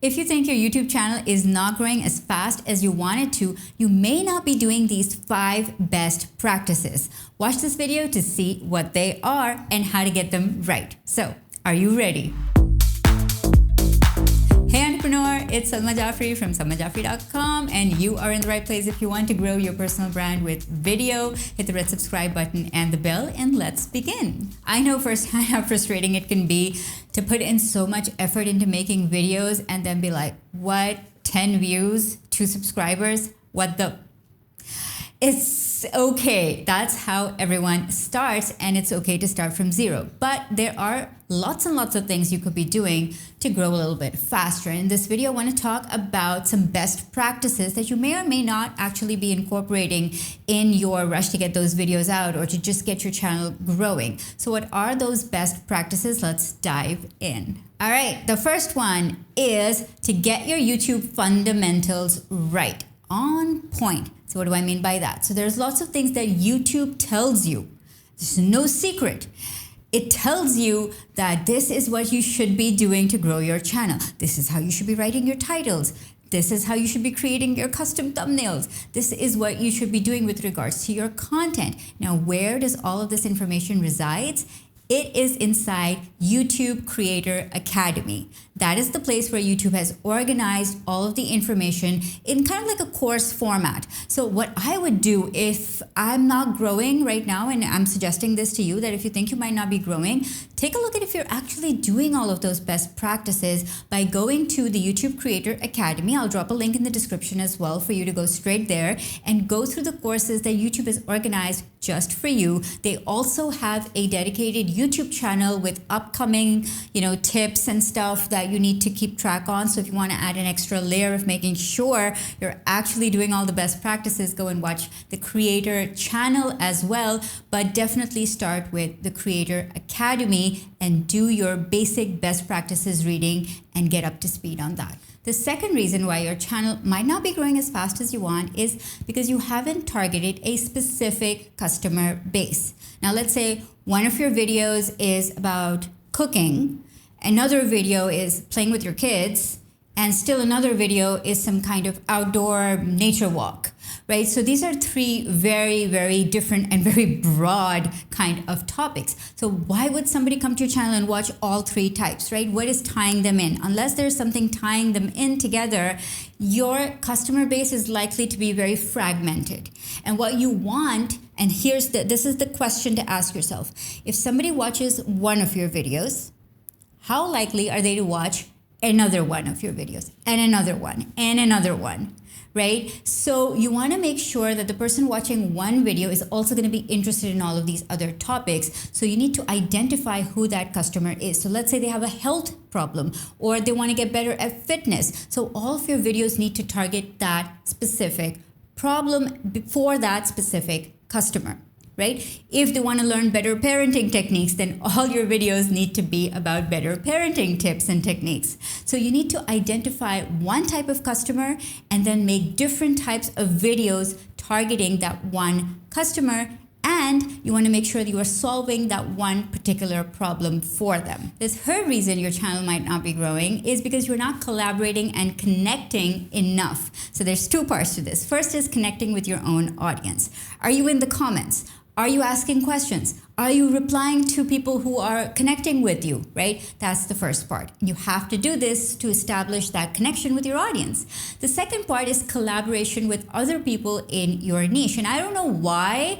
If you think your YouTube channel is not growing as fast as you want it to, you may not be doing these 5 best practices. Watch this video to see what they are and how to get them right. So, are you ready? Hey entrepreneur, it's Salma Jafri from salmajafri.com, and you are in the right place if you want to grow your personal brand with video. Hit the red subscribe button and the bell, and let's begin. I know firsthand how frustrating it can be to put in so much effort into making videos and then be like, what, 10 views, 2 subscribers, what the... It's okay. That's how everyone starts, and it's okay to start from 0. But there are lots and lots of things you could be doing to grow a little bit faster. In this video, I want to talk about some best practices that you may or may not actually be incorporating in your rush to get those videos out or to just get your channel growing. So what are those best practices? Let's dive in. All right, the first one is to get your YouTube fundamentals right, on point. So what do I mean by that? So there's lots of things that YouTube tells you. There's no secret. It tells you that this is what you should be doing to grow your channel. This is how you should be writing your titles. This is how you should be creating your custom thumbnails. This is what you should be doing with regards to your content. Now, where does all of this information reside? It is inside YouTube Creator Academy. That is the place where YouTube has organized all of the information in kind of like a course format. So what I would do if I'm not growing right now, and I'm suggesting this to you, that if you think you might not be growing, take a look at if you're actually doing all of those best practices by going to the YouTube Creator Academy. I'll drop a link in the description as well for you to go straight there and go through the courses that YouTube has organized just for you. They also have a dedicated YouTube channel with upcoming, tips and stuff that you need to keep track on. So if you want to add an extra layer of making sure you're actually doing all the best practices, go and watch the Creator channel as well. But definitely start with the Creator Academy and do your basic best practices reading and get up to speed on that. The second reason why your channel might not be growing as fast as you want is because you haven't targeted a specific customer base. Now, let's say one of your videos is about cooking, another video is playing with your kids, and still another video is some kind of outdoor nature walk, right? So these are 3 very, very different and very broad kind of topics. So why would somebody come to your channel and watch all 3 types, right? What is tying them in? Unless there's something tying them in together, your customer base is likely to be very fragmented. And what you want, and this is the question to ask yourself. If somebody watches one of your videos, how likely are they to watch another one of your videos, and another one, and another one, right? So you want to make sure that the person watching one video is also going to be interested in all of these other topics. So you need to identify who that customer is. So let's say they have a health problem or they want to get better at fitness. So all of your videos need to target that specific problem for that specific customer, right? If they want to learn better parenting techniques, then all your videos need to be about better parenting tips and techniques. So you need to identify one type of customer and then make different types of videos targeting that one customer. And you want to make sure that you are solving that one particular problem for them. The third reason your channel might not be growing is because you're not collaborating and connecting enough. So there's 2 parts to this. First is connecting with your own audience. Are you in the comments? Are you asking questions? Are you replying to people who are connecting with you, right? That's the first part. You have to do this to establish that connection with your audience. The second part is collaboration with other people in your niche. And I don't know why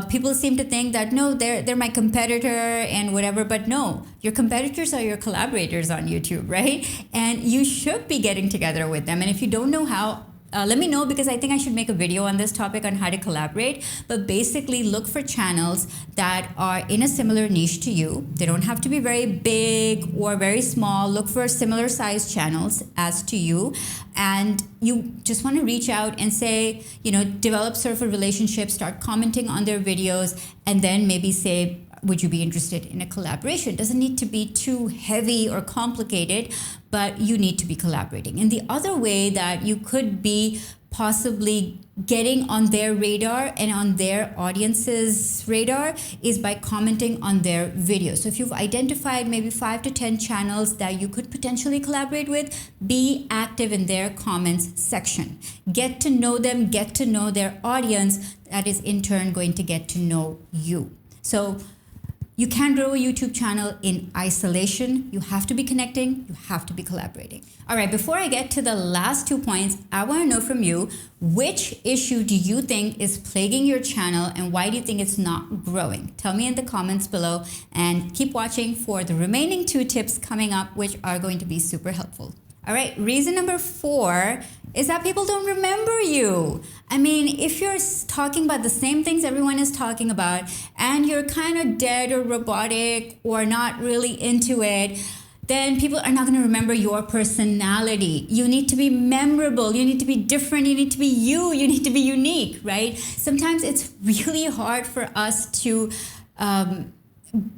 people seem to think that, no, they're my competitor and whatever, but no, your competitors are your collaborators on YouTube, right? And you should be getting together with them. And if you don't know how, let me know, because I think I should make a video on this topic on how to collaborate. But basically, look for channels that are in a similar niche to you. They don't have to be very big or very small. Look for similar sized channels as to you. And you just want to reach out and say, develop sort of a relationship, start commenting on their videos, and then maybe say, would you be interested in a collaboration? It doesn't need to be too heavy or complicated, but you need to be collaborating. And the other way that you could be possibly getting on their radar and on their audience's radar is by commenting on their videos. So if you've identified maybe 5 to 10 channels that you could potentially collaborate with, be active in their comments section. Get to know them, get to know their audience. That is in turn going to get to know you. So you can't grow a YouTube channel in isolation. You have to be connecting. You have to be collaborating. All right, before I get to the last 2 points, I want to know from you, which issue do you think is plaguing your channel and why do you think it's not growing? Tell me in the comments below and keep watching for the remaining 2 tips coming up, which are going to be super helpful. All right, reason number 4 is that people don't remember you. I mean, if you're talking about the same things everyone is talking about and you're kind of dead or robotic or not really into it, then people are not going to remember your personality. You need to be memorable. You need to be different. You need to be you. You need to be unique, right? Sometimes it's really hard for us to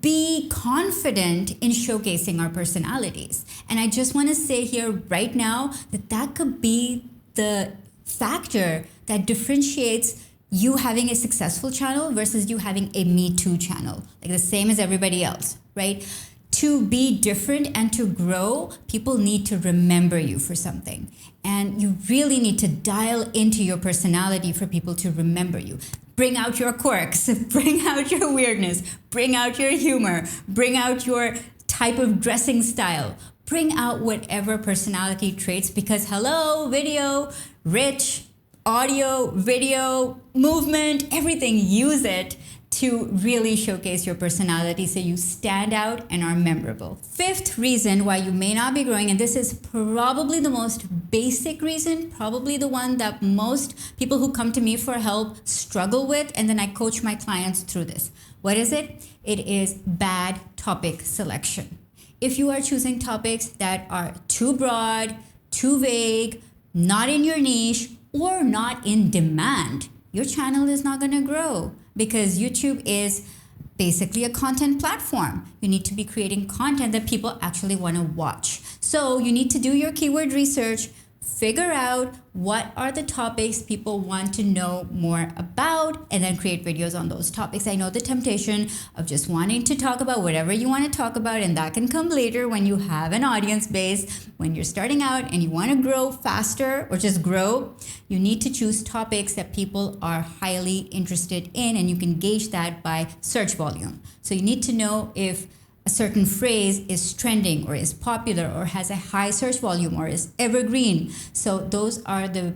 be confident in showcasing our personalities. And I just want to say here right now that that could be the factor that differentiates you having a successful channel versus you having a Me Too channel, like the same as everybody else, right? To be different and to grow, people need to remember you for something. And you really need to dial into your personality for people to remember you. Bring out your quirks, bring out your weirdness, bring out your humor, bring out your type of dressing style, bring out whatever personality traits, because hello, video, rich, audio, video, movement, everything, use it to really showcase your personality so you stand out and are memorable. 5th reason why you may not be growing, and this is probably the most basic reason, probably the one that most people who come to me for help struggle with, and then I coach my clients through this. What is it? It is bad topic selection. If you are choosing topics that are too broad, too vague, not in your niche, or not in demand, your channel is not going to grow. Because YouTube is basically a content platform. You need to be creating content that people actually want to watch. So you need to do your keyword research, figure out what are the topics people want to know more about, and then create videos on those topics. I know the temptation of just wanting to talk about whatever you want to talk about, and that can come later when you have an audience base. When you're starting out and you want to grow faster or just grow, you need to choose topics that people are highly interested in, and you can gauge that by search volume. So you need to know if a certain phrase is trending or is popular or has a high search volume or is evergreen. So those are the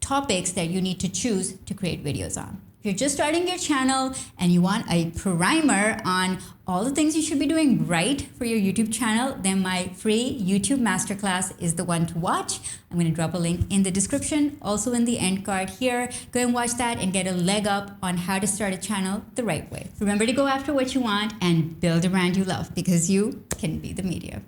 topics that you need to choose to create videos on. If you're just starting your channel and you want a primer on all the things you should be doing right for your YouTube channel, then my free YouTube Masterclass is the one to watch. I'm going to drop a link in the description, also in the end card here. Go and watch that and get a leg up on how to start a channel the right way. Remember to go after what you want and build a brand you love, because you can be the media.